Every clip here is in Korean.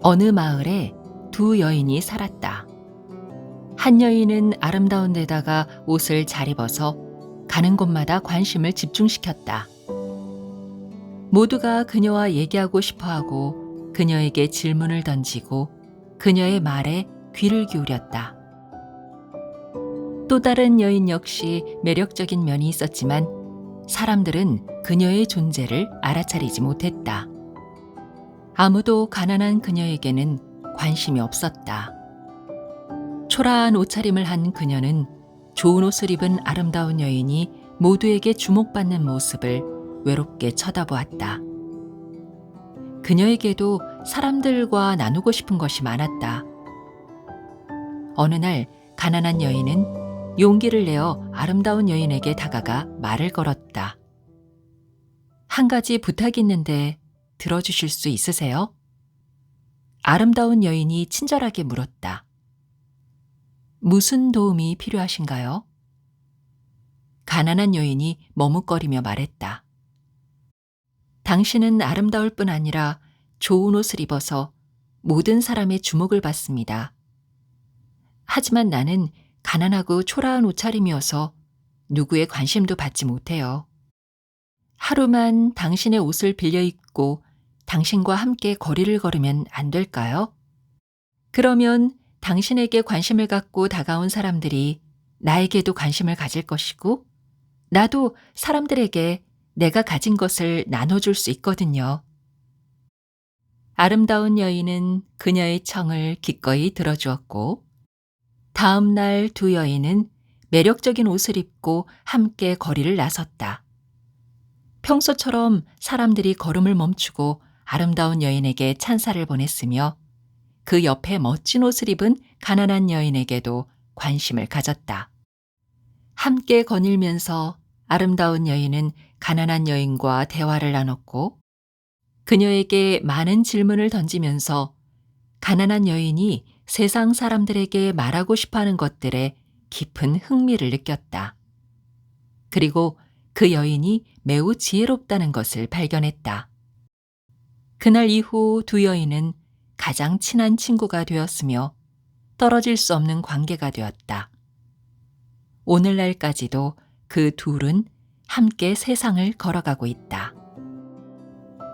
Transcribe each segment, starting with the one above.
어느 마을에 두 여인이 살았다. 한 여인은 아름다운 데다가 옷을 잘 입어서 가는 곳마다 관심을 집중시켰다. 모두가 그녀와 얘기하고 싶어하고 그녀에게 질문을 던지고 그녀의 말에 귀를 기울였다. 또 다른 여인 역시 매력적인 면이 있었지만 사람들은 그녀의 존재를 알아차리지 못했다. 아무도 가난한 그녀에게는 관심이 없었다. 초라한 옷차림을 한 그녀는 좋은 옷을 입은 아름다운 여인이 모두에게 주목받는 모습을 외롭게 쳐다보았다. 그녀에게도 사람들과 나누고 싶은 것이 많았다. 어느 날 가난한 여인은 용기를 내어 아름다운 여인에게 다가가 말을 걸었다. 한 가지 부탁이 있는데 들어주실 수 있으세요? 아름다운 여인이 친절하게 물었다. 무슨 도움이 필요하신가요? 가난한 여인이 머뭇거리며 말했다. 당신은 아름다울 뿐 아니라 좋은 옷을 입어서 모든 사람의 주목을 받습니다. 하지만 나는 가난하고 초라한 옷차림이어서 누구의 관심도 받지 못해요. 하루만 당신의 옷을 빌려 입고 당신과 함께 거리를 걸으면 안 될까요? 그러면 당신에게 관심을 갖고 다가온 사람들이 나에게도 관심을 가질 것이고 나도 사람들에게 내가 가진 것을 나눠줄 수 있거든요. 아름다운 여인은 그녀의 청을 기꺼이 들어주었고 다음 날 두 여인은 매력적인 옷을 입고 함께 거리를 나섰다. 평소처럼 사람들이 걸음을 멈추고 아름다운 여인에게 찬사를 보냈으며 그 옆에 멋진 옷을 입은 가난한 여인에게도 관심을 가졌다. 함께 거닐면서 아름다운 여인은 가난한 여인과 대화를 나눴고 그녀에게 많은 질문을 던지면서 가난한 여인이 세상 사람들에게 말하고 싶어하는 것들에 깊은 흥미를 느꼈다. 그리고 그 여인이 매우 지혜롭다는 것을 발견했다. 그날 이후 두 여인은 가장 친한 친구가 되었으며 떨어질 수 없는 관계가 되었다. 오늘날까지도 그 둘은 함께 세상을 걸어가고 있다.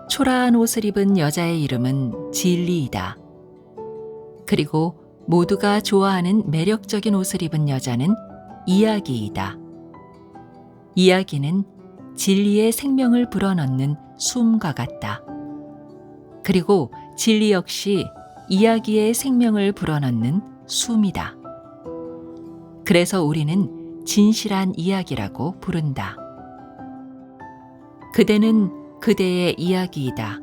초라한 옷을 입은 여자의 이름은 진리이다. 그리고 모두가 좋아하는 매력적인 옷을 입은 여자는 이야기이다. 이야기는 진리의 생명을 불어넣는 숨과 같다. 그리고 진리 역시 이야기의 생명을 불어넣는 숨이다. 그래서 우리는 진실한 이야기라고 부른다. 그대는 그대의 이야기이다.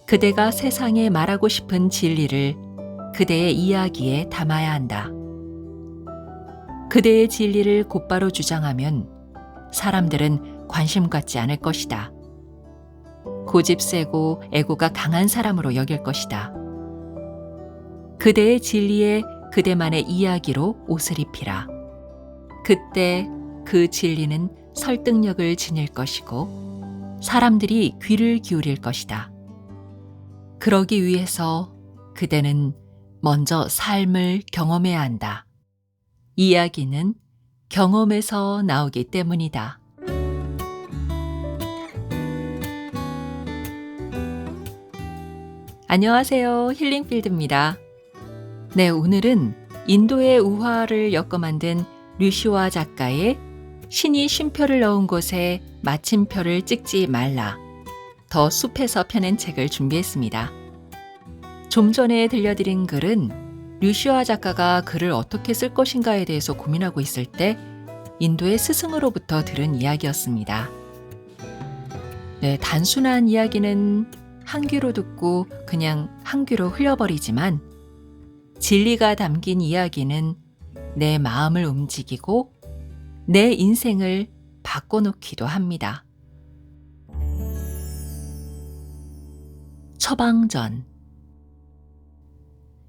그대가 세상에 말하고 싶은 진리를 그대의 이야기에 담아야 한다. 그대의 진리를 곧바로 주장하면 사람들은 관심 갖지 않을 것이다. 고집 세고 애고가 강한 사람으로 여길 것이다. 그대의 진리에 그대만의 이야기로 옷을 입히라. 그때 그 진리는 설득력을 지닐 것이고 사람들이 귀를 기울일 것이다. 그러기 위해서 그대는 먼저 삶을 경험해야 한다. 이야기는 경험에서 나오기 때문이다. 안녕하세요. 힐링필드입니다. 네, 오늘은 인도의 우화를 엮어 만든 류시화 작가의 신이 쉼표를 넣은 곳에 마침표를 찍지 말라. 더 숲에서 펴낸 책을 준비했습니다. 좀 전에 들려드린 글은 류시화 작가가 글을 어떻게 쓸 것인가에 대해서 고민하고 있을 때 인도의 스승으로부터 들은 이야기였습니다. 네, 단순한 이야기는 한 귀로 듣고 그냥 한 귀로 흘려버리지만 진리가 담긴 이야기는 내 마음을 움직이고 내 인생을 바꿔놓기도 합니다. 처방전.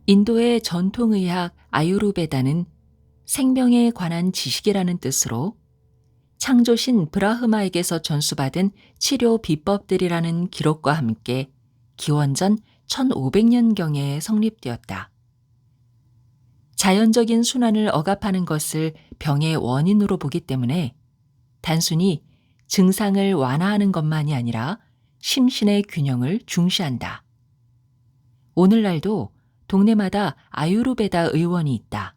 인도의 전통의학 아유르베다는 생명에 관한 지식이라는 뜻으로 창조신 브라흐마에게서 전수받은 치료 비법들이라는 기록과 함께 기원전 1500년경에 성립되었다. 자연적인 순환을 억압하는 것을 병의 원인으로 보기 때문에 단순히 증상을 완화하는 것만이 아니라 심신의 균형을 중시한다. 오늘날도 동네마다 아유르베다 의원이 있다.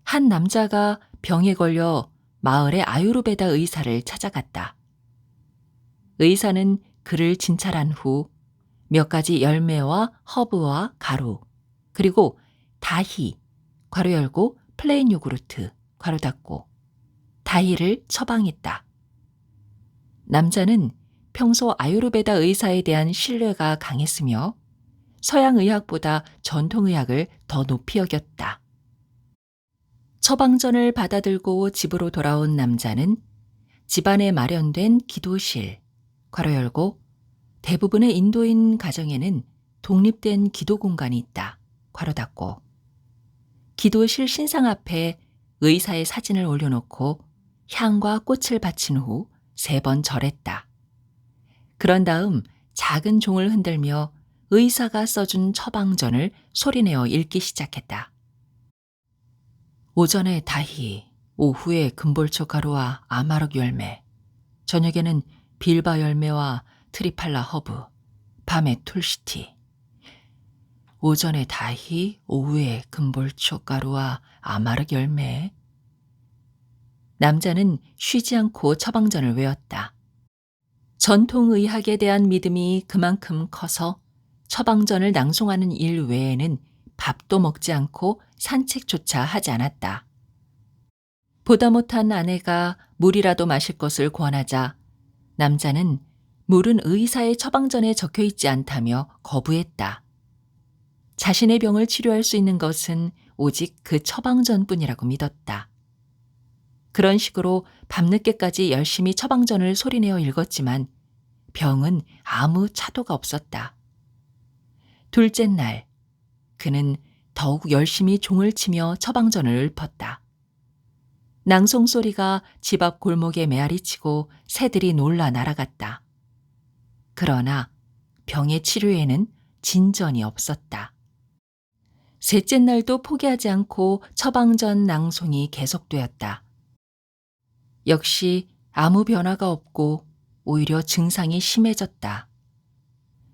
한 남자가 병에 걸려 마을의 아유르베다 의사를 찾아갔다. 의사는 그를 진찰한 후 몇 가지 열매와 허브와 가루, 그리고 다희, 괄호 열고 플레인 요구르트, 괄호 닫고, 다희를 처방했다. 남자는 평소 아유르베다 의사에 대한 신뢰가 강했으며 서양의학보다 전통의학을 더 높이 여겼다. 처방전을 받아들고 집으로 돌아온 남자는 집안에 마련된 기도실, 괄호 열고, 대부분의 인도인 가정에는 독립된 기도 공간이 있다, 괄호 닫고, 기도실 신상 앞에 의사의 사진을 올려놓고 향과 꽃을 바친 후 3번 절했다. 그런 다음 작은 종을 흔들며 의사가 써준 처방전을 소리내어 읽기 시작했다. 오전에 다희, 오후에 금볼초 가루와 아마륵 열매, 저녁에는 빌바 열매와 트리팔라 허브, 밤에 툴시티. 오전에 다희, 오후에 금볼초 가루와 아마륵 열매. 남자는 쉬지 않고 처방전을 외웠다. 전통의학에 대한 믿음이 그만큼 커서 처방전을 낭송하는 일 외에는 밥도 먹지 않고 산책조차 하지 않았다. 보다 못한 아내가 물이라도 마실 것을 권하자 남자는 물은 의사의 처방전에 적혀 있지 않다며 거부했다. 자신의 병을 치료할 수 있는 것은 오직 그 처방전뿐이라고 믿었다. 그런 식으로 밤늦게까지 열심히 처방전을 소리내어 읽었지만 병은 아무 차도가 없었다. 둘째 날, 그는 더욱 열심히 종을 치며 처방전을 읊었다. 낭송 소리가 집 앞 골목에 메아리치고 새들이 놀라 날아갔다. 그러나 병의 치료에는 진전이 없었다. 셋째 날도 포기하지 않고 처방전 낭송이 계속되었다. 역시 아무 변화가 없고 오히려 증상이 심해졌다.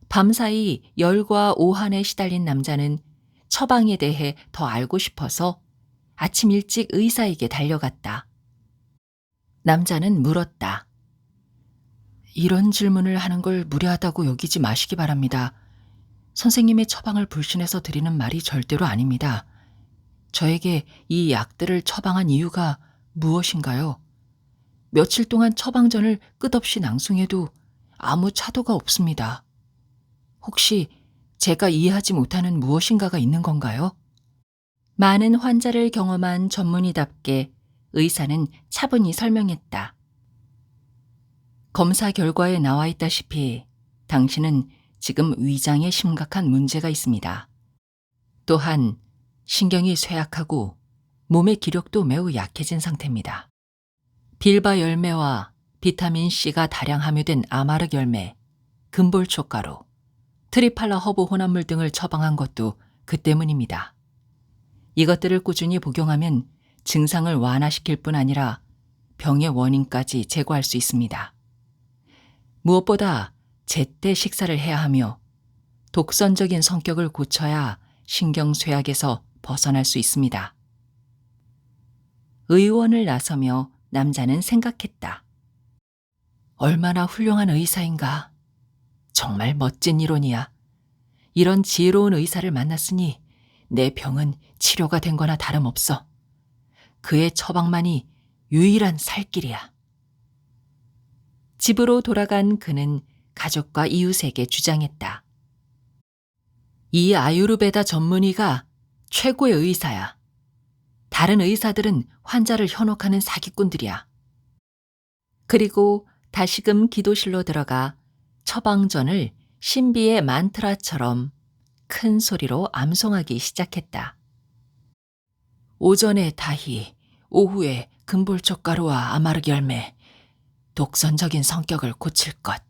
밤사이 열과 오한에 시달린 남자는 처방에 대해 더 알고 싶어서 아침 일찍 의사에게 달려갔다. 남자는 물었다. 이런 질문을 하는 걸 무례하다고 여기지 마시기 바랍니다. 선생님의 처방을 불신해서 드리는 말이 절대로 아닙니다. 저에게 이 약들을 처방한 이유가 무엇인가요? 며칠 동안 처방전을 끝없이 낭송해도 아무 차도가 없습니다. 혹시 제가 이해하지 못하는 무엇인가가 있는 건가요? 많은 환자를 경험한 전문의답게 의사는 차분히 설명했다. 검사 결과에 나와 있다시피 당신은 지금 위장에 심각한 문제가 있습니다. 또한 신경이 쇠약하고 몸의 기력도 매우 약해진 상태입니다. 빌바 열매와 비타민 C가 다량 함유된 아마륵 열매, 금볼초가루, 트리팔라 허브 혼합물 등을 처방한 것도 그 때문입니다. 이것들을 꾸준히 복용하면 증상을 완화시킬 뿐 아니라 병의 원인까지 제거할 수 있습니다. 무엇보다 제때 식사를 해야 하며 독선적인 성격을 고쳐야 신경쇠약에서 벗어날 수 있습니다. 의원을 나서며 남자는 생각했다. 얼마나 훌륭한 의사인가. 정말 멋진 이론이야. 이런 지혜로운 의사를 만났으니 내 병은 치료가 된 거나 다름없어. 그의 처방만이 유일한 살 길이야. 집으로 돌아간 그는 가족과 이웃에게 주장했다. 이 아유르베다 전문의가 최고의 의사야. 다른 의사들은 환자를 현혹하는 사기꾼들이야. 그리고 다시금 기도실로 들어가 처방전을 신비의 만트라처럼 큰 소리로 암송하기 시작했다. 오전에 다희, 오후에 금볼초가루와 아마륵 열매, 독선적인 성격을 고칠 것.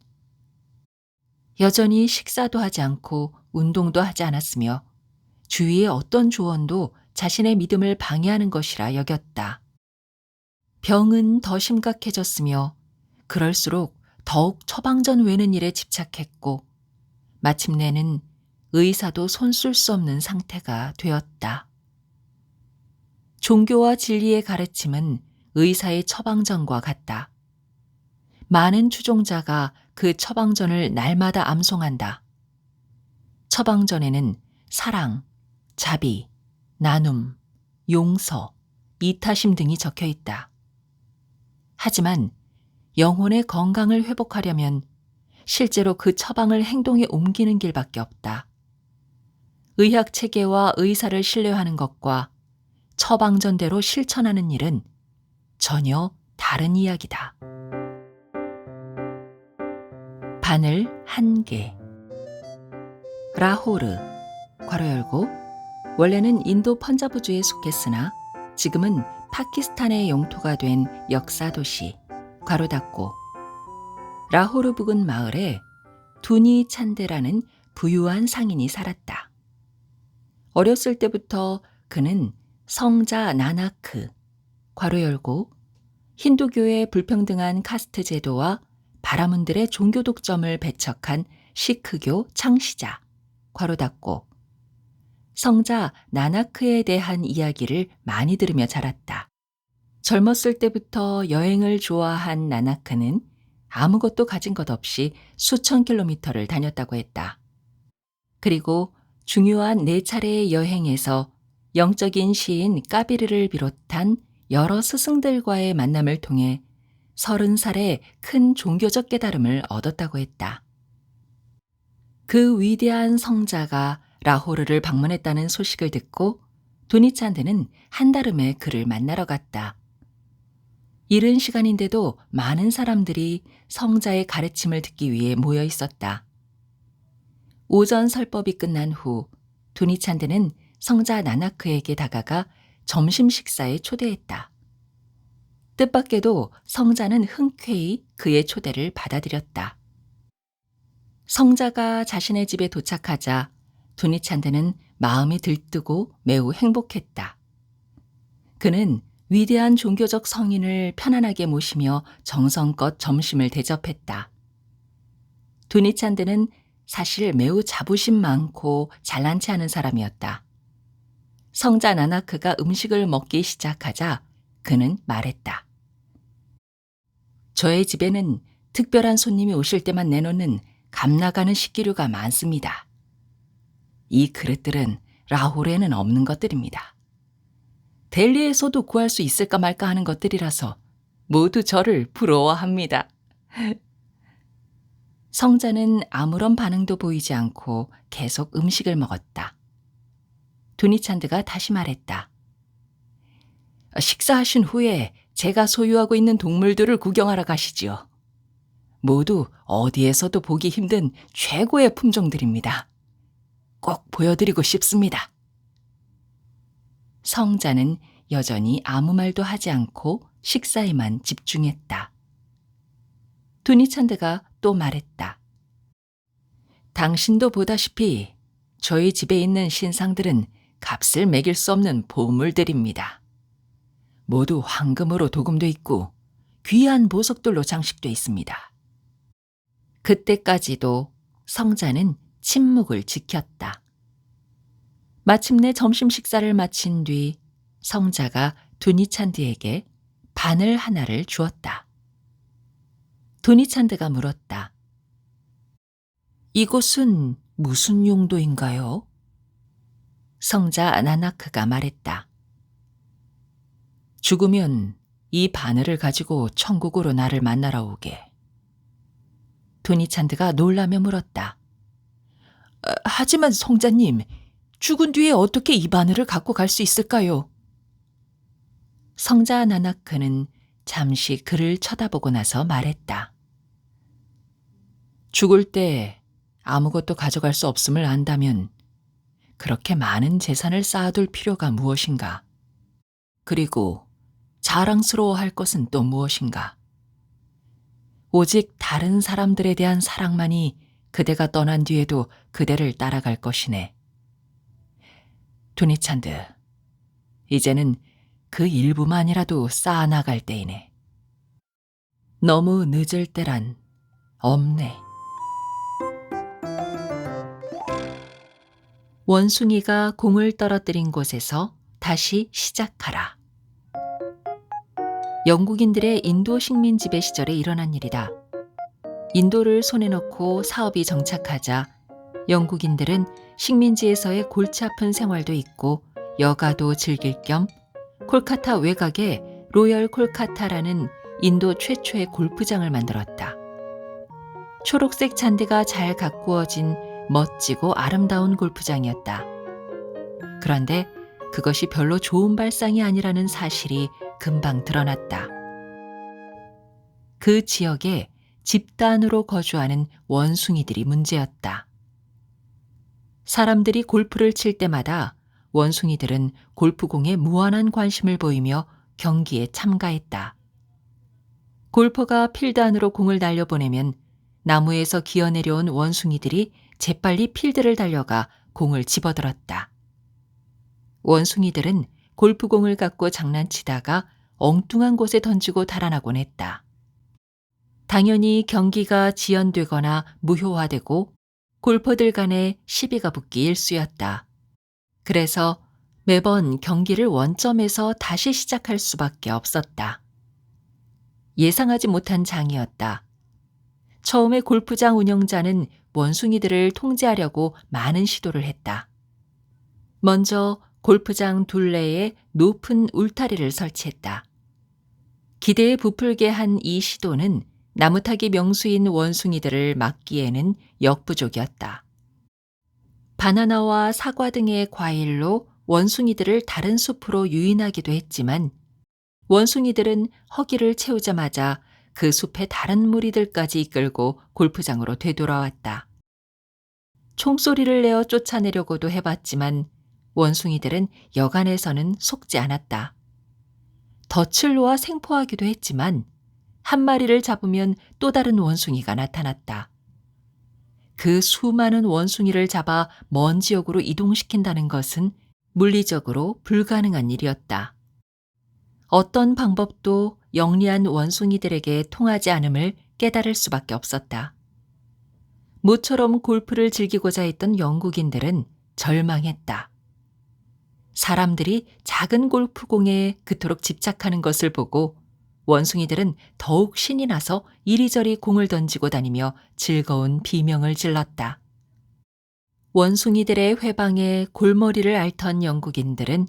여전히 식사도 하지 않고 운동도 하지 않았으며 주위의 어떤 조언도 자신의 믿음을 방해하는 것이라 여겼다. 병은 더 심각해졌으며 그럴수록 더욱 처방전 외는 일에 집착했고 마침내는 의사도 손쓸 수 없는 상태가 되었다. 종교와 진리의 가르침은 의사의 처방전과 같다. 많은 추종자가 그 처방전을 날마다 암송한다. 처방전에는 사랑, 자비, 나눔, 용서, 이타심 등이 적혀 있다. 하지만 영혼의 건강을 회복하려면 실제로 그 처방을 행동에 옮기는 길밖에 없다. 의학 체계와 의사를 신뢰하는 것과 처방전대로 실천하는 일은 전혀 다른 이야기다. 바늘 1개. 라호르, 괄호 열고, 원래는 인도 펀자브주에 속했으나 지금은 파키스탄의 영토가 된 역사 도시, 괄호 닫고, 라호르 부근 마을에 두니 찬데라는 부유한 상인이 살았다. 어렸을 때부터 그는 성자 나나크, 괄호 열고, 힌두교의 불평등한 카스트 제도와 바라문들의 종교 독점을 배척한 시크교 창시자, 괄호 닫고, 성자 나나크에 대한 이야기를 많이 들으며 자랐다. 젊었을 때부터 여행을 좋아한 나나크는 아무것도 가진 것 없이 수천 킬로미터를 다녔다고 했다. 그리고 중요한 4차례의 여행에서 영적인 시인 까비르를 비롯한 여러 스승들과의 만남을 통해 30살에 큰 종교적 깨달음을 얻었다고 했다. 그 위대한 성자가 라호르를 방문했다는 소식을 듣고 도니찬드는 한달음에 그를 만나러 갔다. 이른 시간인데도 많은 사람들이 성자의 가르침을 듣기 위해 모여 있었다. 오전 설법이 끝난 후 도니찬드는 성자 나나크에게 다가가 점심 식사에 초대했다. 뜻밖에도 성자는 흔쾌히 그의 초대를 받아들였다. 성자가 자신의 집에 도착하자 도니찬드는 마음이 들뜨고 매우 행복했다. 그는 위대한 종교적 성인을 편안하게 모시며 정성껏 점심을 대접했다. 도니찬드는 사실 매우 자부심 많고 잘난 체 하는 사람이었다. 성자 나나크가 음식을 먹기 시작하자 그는 말했다. 저의 집에는 특별한 손님이 오실 때만 내놓는 값나가는 식기류가 많습니다. 이 그릇들은 라호르에는 없는 것들입니다. 델리에서도 구할 수 있을까 말까 하는 것들이라서 모두 저를 부러워합니다. 성자는 아무런 반응도 보이지 않고 계속 음식을 먹었다. 도니찬드가 다시 말했다. 식사하신 후에 제가 소유하고 있는 동물들을 구경하러 가시지요. 모두 어디에서도 보기 힘든 최고의 품종들입니다. 꼭 보여드리고 싶습니다. 성자는 여전히 아무 말도 하지 않고 식사에만 집중했다. 도니찬드가 또 말했다. 당신도 보다시피 저희 집에 있는 신상들은 값을 매길 수 없는 보물들입니다. 모두 황금으로 도금돼 있고 귀한 보석들로 장식돼 있습니다. 그때까지도 성자는 침묵을 지켰다. 마침내 점심 식사를 마친 뒤 성자가 도니찬드에게 바늘 하나를 주었다. 도니찬드가 물었다. 이곳은 무슨 용도인가요? 성자 나나크가 말했다. 죽으면 이 바늘을 가지고 천국으로 나를 만나러 오게. 도니찬드가 놀라며 물었다. 하지만 성자님, 죽은 뒤에 어떻게 이 바늘을 갖고 갈 수 있을까요? 성자 나나크는 잠시 그를 쳐다보고 나서 말했다. 죽을 때 아무것도 가져갈 수 없음을 안다면 그렇게 많은 재산을 쌓아둘 필요가 무엇인가? 그리고 자랑스러워할 것은 또 무엇인가? 오직 다른 사람들에 대한 사랑만이 그대가 떠난 뒤에도 그대를 따라갈 것이네. 투니찬드, 이제는 그 일부만이라도 쌓아나갈 때이네. 너무 늦을 때란 없네. 원숭이가 공을 떨어뜨린 곳에서 다시 시작하라. 영국인들의 인도 식민지배 시절에 일어난 일이다. 인도를 손에 넣고 사업이 정착하자 영국인들은 식민지에서의 골치 아픈 생활도 있고 여가도 즐길 겸 콜카타 외곽에 로열 콜카타라는 인도 최초의 골프장을 만들었다. 초록색 잔디가 잘 가꾸어진 멋지고 아름다운 골프장이었다. 그런데 그것이 별로 좋은 발상이 아니라는 사실이 금방 드러났다. 그 지역에 집단으로 거주하는 원숭이들이 문제였다. 사람들이 골프를 칠 때마다 원숭이들은 골프공에 무한한 관심을 보이며 경기에 참가했다. 골퍼가 필드 안으로 공을 날려보내면 나무에서 기어내려온 원숭이들이 재빨리 필드를 달려가 공을 집어들었다. 원숭이들은 골프공을 갖고 장난치다가 엉뚱한 곳에 던지고 달아나곤 했다. 당연히 경기가 지연되거나 무효화되고 골퍼들 간에 시비가 붙기 일쑤였다. 그래서 매번 경기를 원점에서 다시 시작할 수밖에 없었다. 예상하지 못한 장이었다. 처음에 골프장 운영자는 원숭이들을 통제하려고 많은 시도를 했다. 먼저 골프장 둘레에 높은 울타리를 설치했다. 기대에 부풀게 한 이 시도는 나무타기 명수인 원숭이들을 막기에는 역부족이었다. 바나나와 사과 등의 과일로 원숭이들을 다른 숲으로 유인하기도 했지만 원숭이들은 허기를 채우자마자 그 숲의 다른 무리들까지 이끌고 골프장으로 되돌아왔다. 총소리를 내어 쫓아내려고도 해봤지만 원숭이들은 여간에서는 속지 않았다. 덫을 놓아 생포하기도 했지만 한 마리를 잡으면 또 다른 원숭이가 나타났다. 그 수많은 원숭이를 잡아 먼 지역으로 이동시킨다는 것은 물리적으로 불가능한 일이었다. 어떤 방법도 영리한 원숭이들에게 통하지 않음을 깨달을 수밖에 없었다. 모처럼 골프를 즐기고자 했던 영국인들은 절망했다. 사람들이 작은 골프공에 그토록 집착하는 것을 보고 원숭이들은 더욱 신이 나서 이리저리 공을 던지고 다니며 즐거운 비명을 질렀다. 원숭이들의 회방에 골머리를 앓던 영국인들은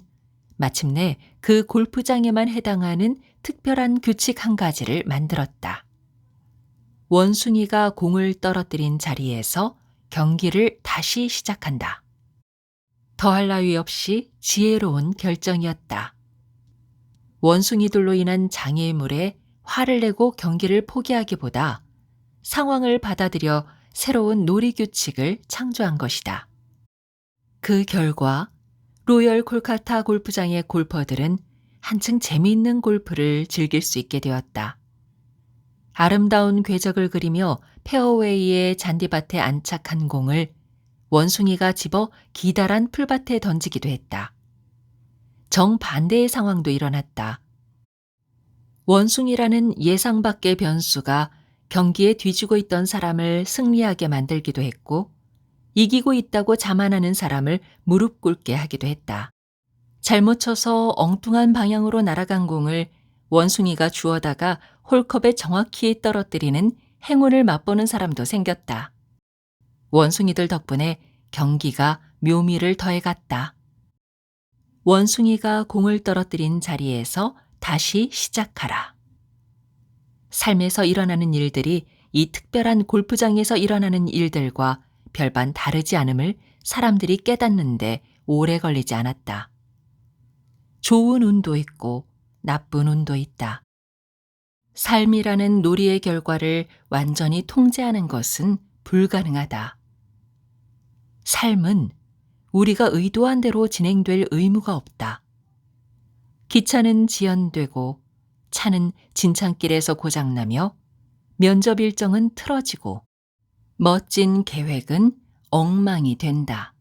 마침내 그 골프장에만 해당하는 특별한 규칙 한 가지를 만들었다. 원숭이가 공을 떨어뜨린 자리에서 경기를 다시 시작한다. 더할 나위 없이 지혜로운 결정이었다. 원숭이들로 인한 장애물에 화를 내고 경기를 포기하기보다 상황을 받아들여 새로운 놀이 규칙을 창조한 것이다. 그 결과 로열 콜카타 골프장의 골퍼들은 한층 재미있는 골프를 즐길 수 있게 되었다. 아름다운 궤적을 그리며 페어웨이의 잔디밭에 안착한 공을 원숭이가 집어 기다란 풀밭에 던지기도 했다. 정반대의 상황도 일어났다. 원숭이라는 예상 밖의 변수가 경기에 뒤지고 있던 사람을 승리하게 만들기도 했고 이기고 있다고 자만하는 사람을 무릎 꿇게 하기도 했다. 잘못 쳐서 엉뚱한 방향으로 날아간 공을 원숭이가 주워다가 홀컵에 정확히 떨어뜨리는 행운을 맛보는 사람도 생겼다. 원숭이들 덕분에 경기가 묘미를 더해갔다. 원숭이가 공을 떨어뜨린 자리에서 다시 시작하라. 삶에서 일어나는 일들이 이 특별한 골프장에서 일어나는 일들과 별반 다르지 않음을 사람들이 깨닫는데 오래 걸리지 않았다. 좋은 운도 있고 나쁜 운도 있다. 삶이라는 놀이의 결과를 완전히 통제하는 것은 불가능하다. 삶은 우리가 의도한 대로 진행될 의무가 없다. 기차는 지연되고 차는 진창길에서 고장나며 면접 일정은 틀어지고 멋진 계획은 엉망이 된다.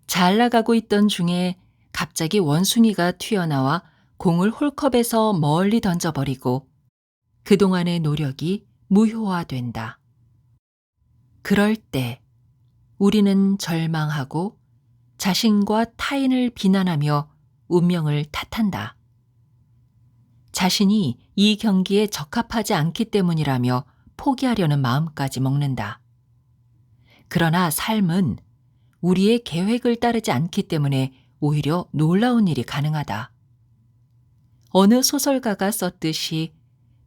잘 나가고 있던 중에 갑자기 원숭이가 튀어나와 공을 홀컵에서 멀리 던져버리고 그동안의 노력이 무효화된다. 그럴 때 우리는 절망하고 자신과 타인을 비난하며 운명을 탓한다. 자신이 이 경기에 적합하지 않기 때문이라며 포기하려는 마음까지 먹는다. 그러나 삶은 우리의 계획을 따르지 않기 때문에 오히려 놀라운 일이 가능하다. 어느 소설가가 썼듯이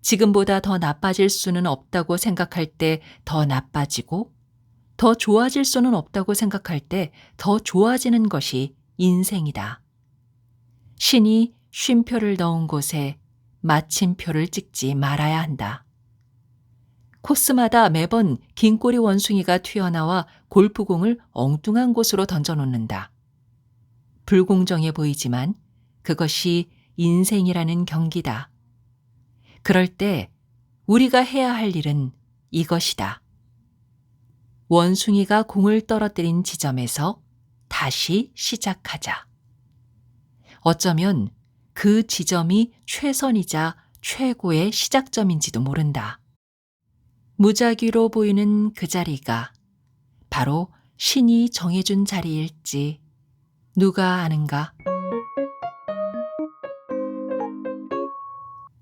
지금보다 더 나빠질 수는 없다고 생각할 때 더 나빠지고 더 좋아질 수는 없다고 생각할 때 더 좋아지는 것이 인생이다. 신이 쉼표를 넣은 곳에 마침표를 찍지 말아야 한다. 코스마다 매번 긴꼬리 원숭이가 튀어나와 골프공을 엉뚱한 곳으로 던져놓는다. 불공정해 보이지만 그것이 인생이라는 경기다. 그럴 때 우리가 해야 할 일은 이것이다. 원숭이가 공을 떨어뜨린 지점에서 다시 시작하자. 어쩌면 그 지점이 최선이자 최고의 시작점인지도 모른다. 무작위로 보이는 그 자리가 바로 신이 정해준 자리일지 누가 아는가?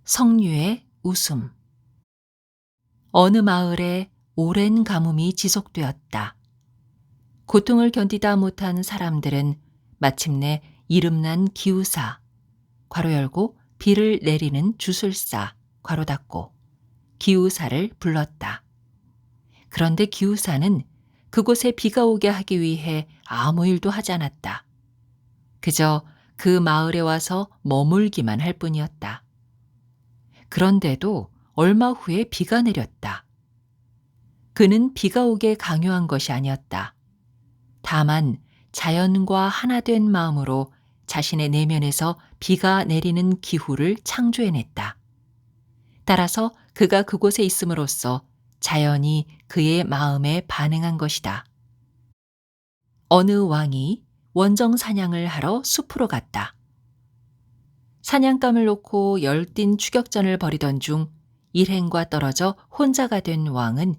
성류의 웃음. 어느 마을에 오랜 가뭄이 지속되었다. 고통을 견디다 못한 사람들은 마침내 이름난 기우사, 괄호 열고 비를 내리는 주술사, 괄호 닫고 기우사를 불렀다. 그런데 기우사는 그곳에 비가 오게 하기 위해 아무 일도 하지 않았다. 그저 그 마을에 와서 머물기만 할 뿐이었다. 그런데도 얼마 후에 비가 내렸다. 그는 비가 오게 강요한 것이 아니었다. 다만 자연과 하나 된 마음으로 자신의 내면에서 비가 내리는 기후를 창조해냈다. 따라서 그가 그곳에 있음으로써 자연이 그의 마음에 반응한 것이다. 어느 왕이 원정 사냥을 하러 숲으로 갔다. 사냥감을 놓고 열띤 추격전을 벌이던 중 일행과 떨어져 혼자가 된 왕은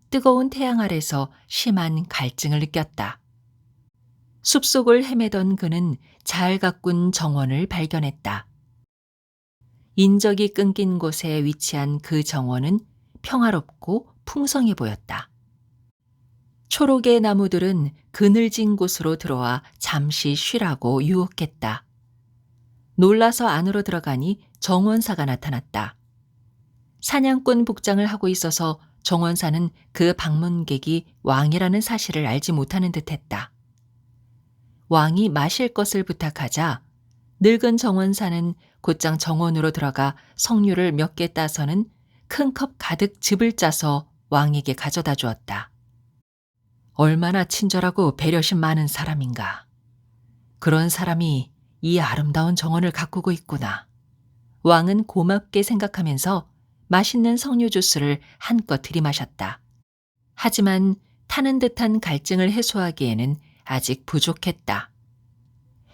뜨거운 태양 아래서 심한 갈증을 느꼈다. 숲속을 헤매던 그는 잘 가꾼 정원을 발견했다. 인적이 끊긴 곳에 위치한 그 정원은 평화롭고 풍성해 보였다. 초록의 나무들은 그늘진 곳으로 들어와 잠시 쉬라고 유혹했다. 놀라서 안으로 들어가니 정원사가 나타났다. 사냥꾼 복장을 하고 있어서 정원사는 그 방문객이 왕이라는 사실을 알지 못하는 듯했다. 왕이 마실 것을 부탁하자 늙은 정원사는 곧장 정원으로 들어가 석류를 몇 개 따서는 큰 컵 가득 즙을 짜서 왕에게 가져다 주었다. 얼마나 친절하고 배려심 많은 사람인가. 그런 사람이 이 아름다운 정원을 가꾸고 있구나. 왕은 고맙게 생각하면서 맛있는 석류 주스를 한껏 들이마셨다. 하지만 타는 듯한 갈증을 해소하기에는 아직 부족했다.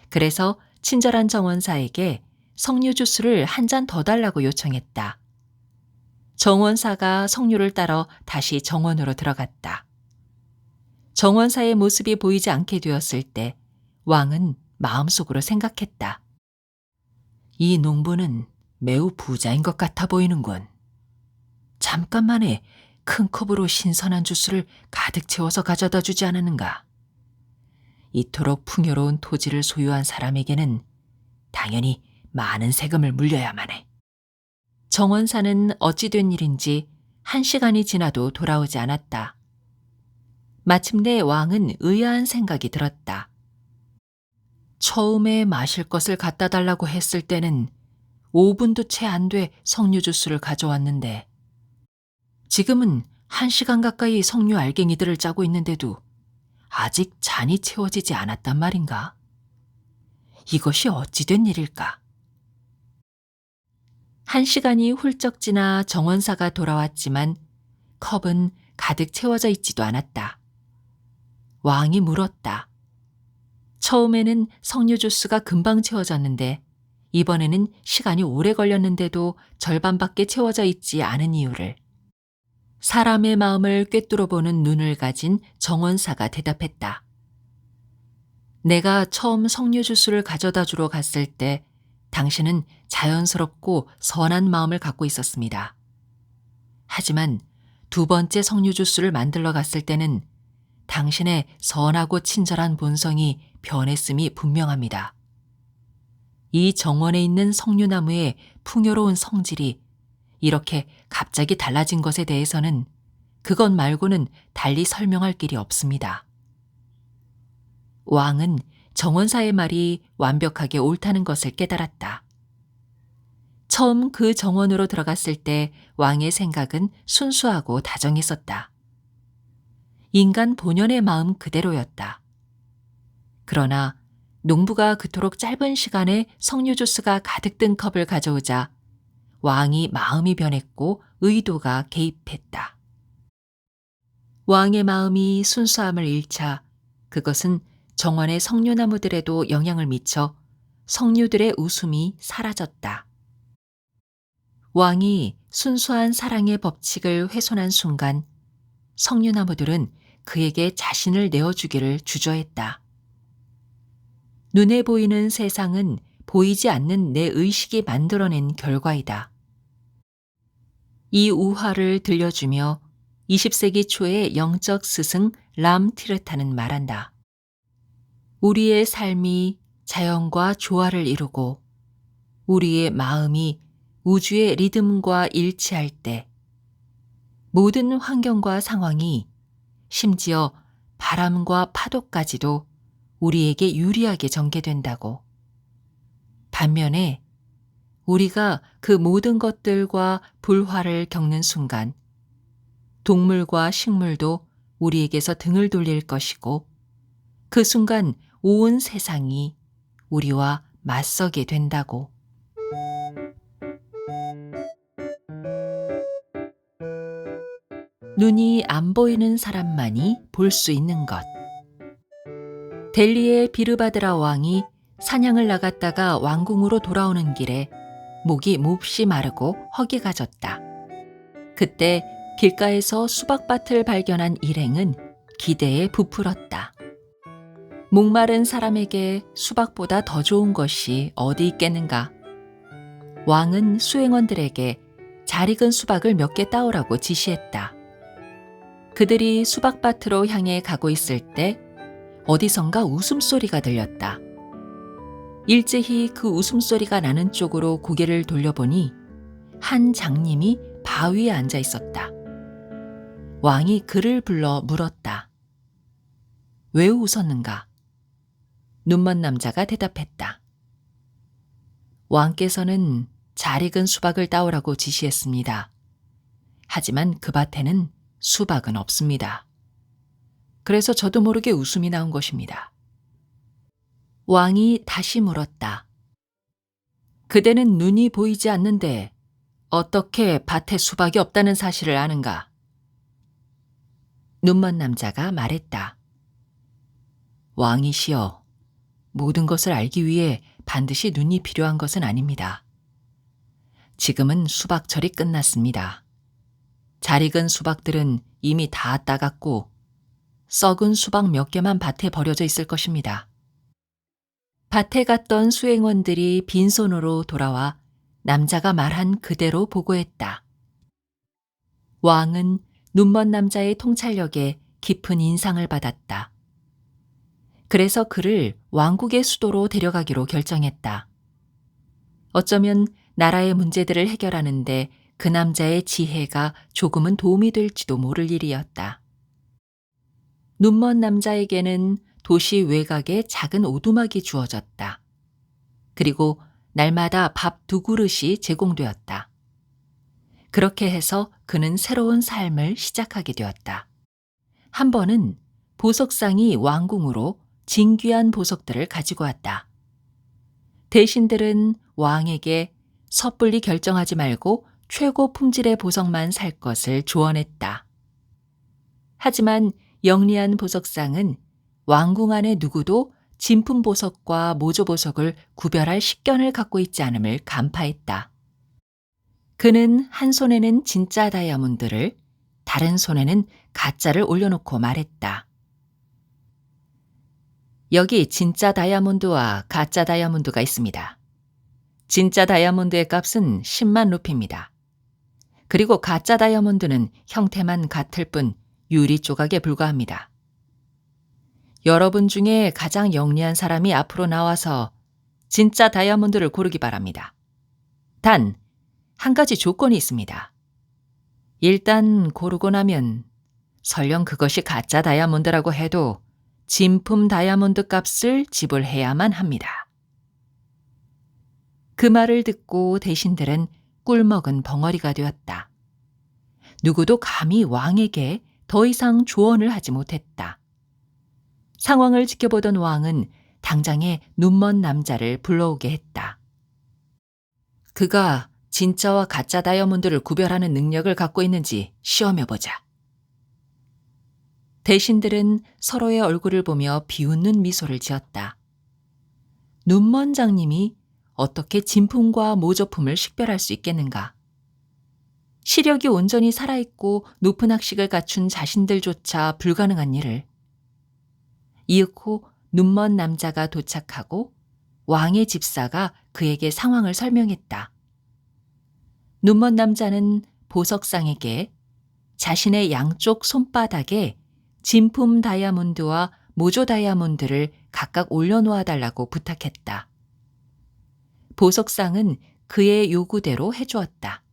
그래서 친절한 정원사에게 석류 주스를 한 잔 더 달라고 요청했다. 정원사가 석류를 따러 다시 정원으로 들어갔다. 정원사의 모습이 보이지 않게 되었을 때 왕은 마음속으로 생각했다. 이 농부는 매우 부자인 것 같아 보이는군. 잠깐만에 큰 컵으로 신선한 주스를 가득 채워서 가져다 주지 않았는가. 이토록 풍요로운 토지를 소유한 사람에게는 당연히 많은 세금을 물려야만 해. 정원사는 어찌 된 일인지 1시간이 지나도 돌아오지 않았다. 마침내 왕은 의아한 생각이 들었다. 처음에 마실 것을 갖다 달라고 했을 때는 5분도 채 안 돼 석류 주스를 가져왔는데 지금은 1시간 가까이 석류 알갱이들을 짜고 있는데도 아직 잔이 채워지지 않았단 말인가? 이것이 어찌 된 일일까? 1시간이 훌쩍 지나 정원사가 돌아왔지만 컵은 가득 채워져 있지도 않았다. 왕이 물었다. 처음에는 석류 주스가 금방 채워졌는데 이번에는 시간이 오래 걸렸는데도 절반밖에 채워져 있지 않은 이유를. 사람의 마음을 꿰뚫어보는 눈을 가진 정원사가 대답했다. 내가 처음 석류 주스를 가져다 주러 갔을 때 당신은 자연스럽고 선한 마음을 갖고 있었습니다. 하지만 두 번째 석류 주스를 만들러 갔을 때는 당신의 선하고 친절한 본성이 변했음이 분명합니다. 이 정원에 있는 석류나무의 풍요로운 성질이 이렇게 갑자기 달라진 것에 대해서는 그것 말고는 달리 설명할 길이 없습니다. 왕은 정원사의 말이 완벽하게 옳다는 것을 깨달았다. 처음 그 정원으로 들어갔을 때 왕의 생각은 순수하고 다정했었다. 인간 본연의 마음 그대로였다. 그러나 농부가 그토록 짧은 시간에 석류 주스가 가득 든 컵을 가져오자 왕이 마음이 변했고 의도가 개입했다. 왕의 마음이 순수함을 잃자 그것은 정원의 석류나무들에도 영향을 미쳐 석류들의 웃음이 사라졌다. 왕이 순수한 사랑의 법칙을 훼손한 순간 석류나무들은 그에게 자신을 내어주기를 주저했다. 눈에 보이는 세상은 보이지 않는 내 의식이 만들어낸 결과이다. 이 우화를 들려주며 20세기 초의 영적 스승 람 티르타는 말한다. 우리의 삶이 자연과 조화를 이루고 우리의 마음이 우주의 리듬과 일치할 때 모든 환경과 상황이 심지어 바람과 파도까지도 우리에게 유리하게 전개된다고. 반면에 우리가 그 모든 것들과 불화를 겪는 순간 동물과 식물도 우리에게서 등을 돌릴 것이고 그 순간 온 세상이 우리와 맞서게 된다고. 눈이 안 보이는 사람만이 볼 수 있는 것. 델리의 비르바드라 왕이 사냥을 나갔다가 왕궁으로 돌아오는 길에 목이 몹시 마르고 허기가 졌다. 그때 길가에서 수박밭을 발견한 일행은 기대에 부풀었다. 목마른 사람에게 수박보다 더 좋은 것이 어디 있겠는가. 왕은 수행원들에게 잘 익은 수박을 몇 개 따오라고 지시했다. 그들이 수박밭으로 향해 가고 있을 때 어디선가 웃음소리가 들렸다. 일제히 그 웃음소리가 나는 쪽으로 고개를 돌려보니 한 장님이 바위에 앉아 있었다. 왕이 그를 불러 물었다. 왜 웃었는가? 눈먼 남자가 대답했다. 왕께서는 잘 익은 수박을 따오라고 지시했습니다. 하지만 그 밭에는 수박은 없습니다. 그래서 저도 모르게 웃음이 나온 것입니다. 왕이 다시 물었다. 그대는 눈이 보이지 않는데 어떻게 밭에 수박이 없다는 사실을 아는가? 눈먼 남자가 말했다. 왕이시여, 모든 것을 알기 위해 반드시 눈이 필요한 것은 아닙니다. 지금은 수박철이 끝났습니다. 잘 익은 수박들은 이미 다 따갔고 썩은 수박 몇 개만 밭에 버려져 있을 것입니다. 밭에 갔던 수행원들이 빈손으로 돌아와 남자가 말한 그대로 보고했다. 왕은 눈먼 남자의 통찰력에 깊은 인상을 받았다. 그래서 그를 왕국의 수도로 데려가기로 결정했다. 어쩌면 나라의 문제들을 해결하는데 그 남자의 지혜가 조금은 도움이 될지도 모를 일이었다. 눈먼 남자에게는 도시 외곽에 작은 오두막이 주어졌다. 그리고 날마다 밥 2그릇이 제공되었다. 그렇게 해서 그는 새로운 삶을 시작하게 되었다. 한 번은 보석상이 왕궁으로 진귀한 보석들을 가지고 왔다. 대신들은 왕에게 섣불리 결정하지 말고 최고 품질의 보석만 살 것을 조언했다. 하지만 영리한 보석상은 왕궁 안에 누구도 진품 보석과 모조 보석을 구별할 식견을 갖고 있지 않음을 간파했다. 그는 한 손에는 진짜 다이아몬드를, 다른 손에는 가짜를 올려놓고 말했다. 여기 진짜 다이아몬드와 가짜 다이아몬드가 있습니다. 진짜 다이아몬드의 값은 10만 루피입니다. 그리고 가짜 다이아몬드는 형태만 같을 뿐 유리 조각에 불과합니다. 여러분 중에 가장 영리한 사람이 앞으로 나와서 진짜 다이아몬드를 고르기 바랍니다. 단, 한 가지 조건이 있습니다. 일단 고르고 나면 설령 그것이 가짜 다이아몬드라고 해도 진품 다이아몬드 값을 지불해야만 합니다. 그 말을 듣고 대신들은 꿀먹은 벙어리가 되었다. 누구도 감히 왕에게 더 이상 조언을 하지 못했다. 상황을 지켜보던 왕은 당장에 눈먼 남자를 불러오게 했다. 그가 진짜와 가짜 다이아몬드를 구별하는 능력을 갖고 있는지 시험해보자. 대신들은 서로의 얼굴을 보며 비웃는 미소를 지었다. 눈먼 장님이 어떻게 진품과 모조품을 식별할 수 있겠는가? 시력이 온전히 살아있고 높은 학식을 갖춘 자신들조차 불가능한 일을. 이윽고 눈먼 남자가 도착하고 왕의 집사가 그에게 상황을 설명했다. 눈먼 남자는 보석상에게 자신의 양쪽 손바닥에 진품 다이아몬드와 모조 다이아몬드를 각각 올려놓아 달라고 부탁했다. 보석상은 그의 요구대로 해주었다.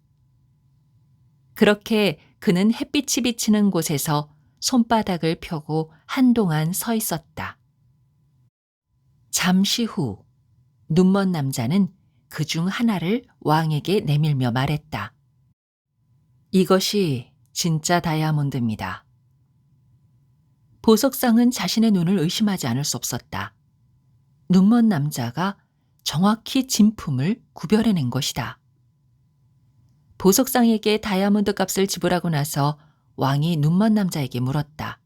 그렇게 그는 햇빛이 비치는 곳에서 손바닥을 펴고 한동안 서 있었다. 잠시 후 눈먼 남자는 그중 하나를 왕에게 내밀며 말했다. 이것이 진짜 다이아몬드입니다. 보석상은 자신의 눈을 의심하지 않을 수 없었다. 눈먼 남자가 정확히 진품을 구별해낸 것이다. 보석상에게 다이아몬드 값을 지불하고 나서 왕이 눈먼 남자에게 물었다.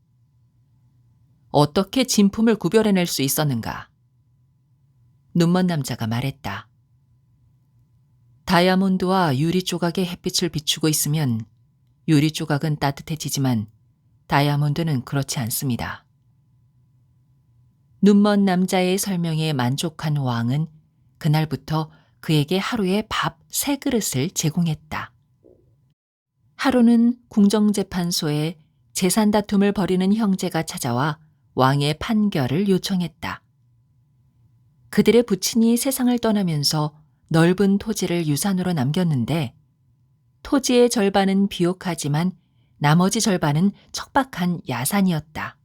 어떻게 진품을 구별해낼 수 있었는가? 눈먼 남자가 말했다. 다이아몬드와 유리 조각에 햇빛을 비추고 있으면 유리 조각은 따뜻해지지만 다이아몬드는 그렇지 않습니다. 눈먼 남자의 설명에 만족한 왕은 그날부터 그에게 하루에 밥 3그릇을 제공했다. 하루는 궁정재판소에 재산 다툼을 벌이는 형제가 찾아와 왕의 판결을 요청했다. 그들의 부친이 세상을 떠나면서 넓은 토지를 유산으로 남겼는데 토지의 절반은 비옥하지만 나머지 절반은 척박한 야산이었다.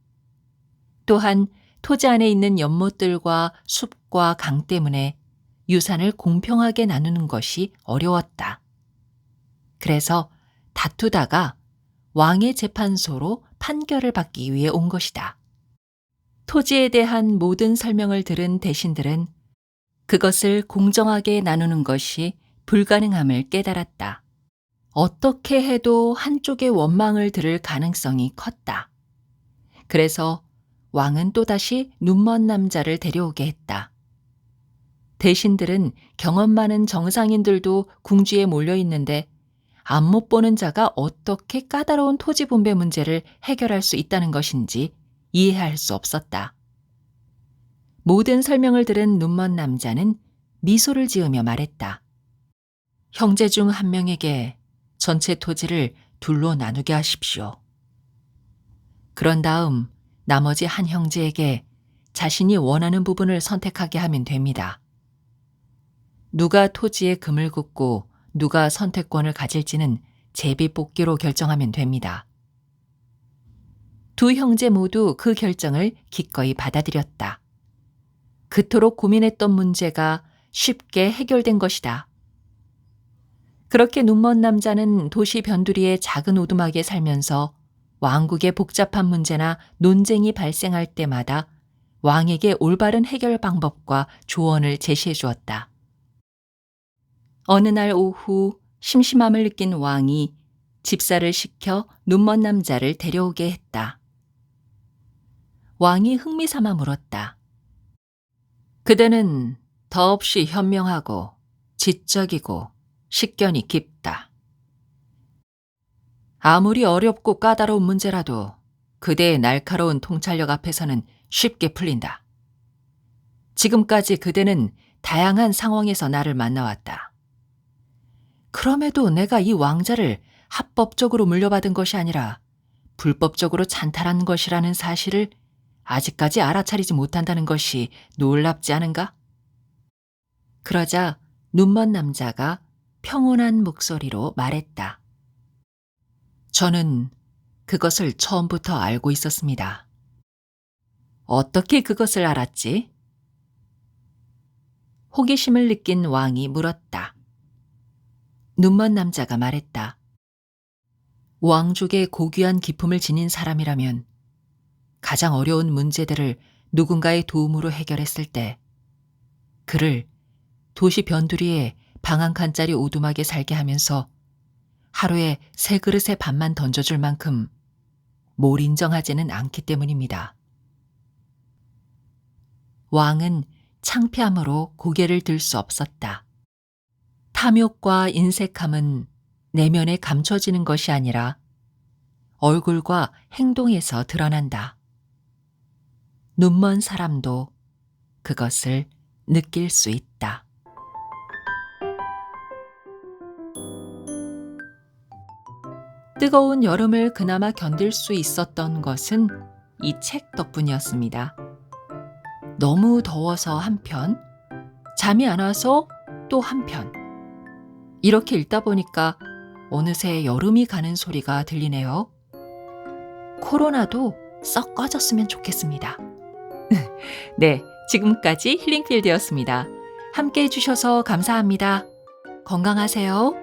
또한 토지 안에 있는 연못들과 숲과 강 때문에 유산을 공평하게 나누는 것이 어려웠다. 그래서 다투다가 왕의 재판소로 판결을 받기 위해 온 것이다. 토지에 대한 모든 설명을 들은 대신들은 그것을 공정하게 나누는 것이 불가능함을 깨달았다. 어떻게 해도 한쪽의 원망을 들을 가능성이 컸다. 그래서 왕은 또다시 눈먼 남자를 데려오게 했다. 대신들은 경험 많은 정상인들도 궁지에 몰려 있는데 안못 보는 자가 어떻게 까다로운 토지 분배 문제를 해결할 수 있다는 것인지 이해할 수 없었다. 모든 설명을 들은 눈먼 남자는 미소를 지으며 말했다. 형제 중 한 명에게 전체 토지를 둘로 나누게 하십시오. 그런 다음 나머지 한 형제에게 자신이 원하는 부분을 선택하게 하면 됩니다. 누가 토지에 금을 긋고 누가 선택권을 가질지는 제비뽑기로 결정하면 됩니다. 두 형제 모두 그 결정을 기꺼이 받아들였다. 그토록 고민했던 문제가 쉽게 해결된 것이다. 그렇게 눈먼 남자는 도시 변두리의 작은 오두막에 살면서 왕국의 복잡한 문제나 논쟁이 발생할 때마다 왕에게 올바른 해결 방법과 조언을 제시해 주었다. 어느 날 오후 심심함을 느낀 왕이 집사를 시켜 눈먼 남자를 데려오게 했다. 왕이 흥미삼아 물었다. 그대는 더없이 현명하고 지적이고 식견이 깊다. 아무리 어렵고 까다로운 문제라도 그대의 날카로운 통찰력 앞에서는 쉽게 풀린다. 지금까지 그대는 다양한 상황에서 나를 만나왔다. 그럼에도 내가 이 왕자를 합법적으로 물려받은 것이 아니라 불법적으로 찬탈한 것이라는 사실을 아직까지 알아차리지 못한다는 것이 놀랍지 않은가? 그러자 눈먼 남자가 평온한 목소리로 말했다. 저는 그것을 처음부터 알고 있었습니다. 어떻게 그것을 알았지? 호기심을 느낀 왕이 물었다. 눈먼 남자가 말했다. 왕족의 고귀한 기품을 지닌 사람이라면 가장 어려운 문제들을 누군가의 도움으로 해결했을 때 그를 도시 변두리에 방 한 칸짜리 오두막에 살게 하면서 하루에 3그릇의 밥만 던져줄 만큼 뭘 인정하지는 않기 때문입니다. 왕은 창피함으로 고개를 들 수 없었다. 탐욕과 인색함은 내면에 감춰지는 것이 아니라 얼굴과 행동에서 드러난다. 눈먼 사람도 그것을 느낄 수 있다. 뜨거운 여름을 그나마 견딜 수 있었던 것은 이 책 덕분이었습니다. 너무 더워서 한편, 잠이 안 와서 또 한편. 이렇게 읽다 보니까 어느새 여름이 가는 소리가 들리네요. 코로나도 썩 꺼졌으면 좋겠습니다. 네, 지금까지 힐링필드였습니다. 함께 해주셔서 감사합니다. 건강하세요.